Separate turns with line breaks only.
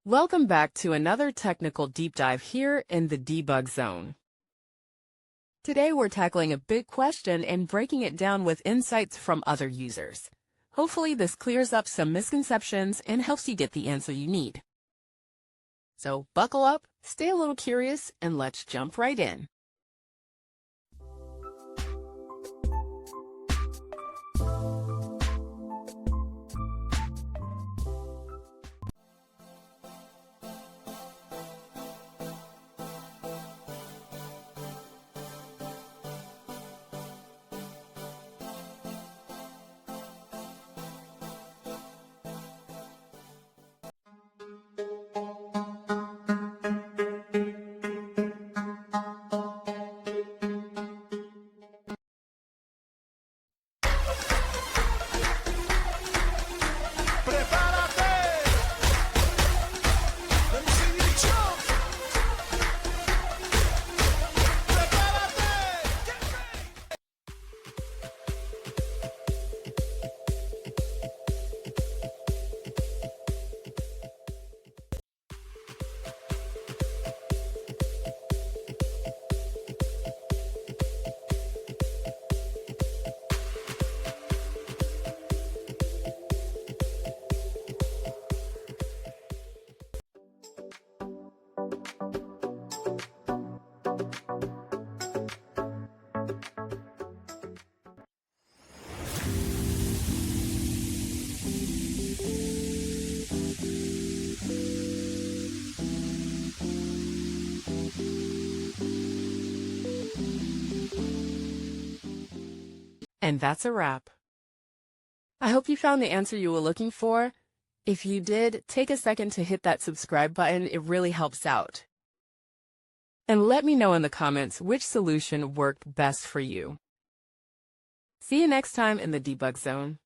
Welcome back to another technical deep dive here in the debug zone. Today we're tackling a big question and breaking it down with insights from other users. Hopefully this clears up some misconceptions and helps you get the answer you need. So buckle up, stay a little curious, and let's jump right in. And that's a wrap. I hope you found the answer you were looking for. If you did, take a second to hit that subscribe button. It really helps out. And let me know in the comments which solution worked best for you. See you next time in the debug zone.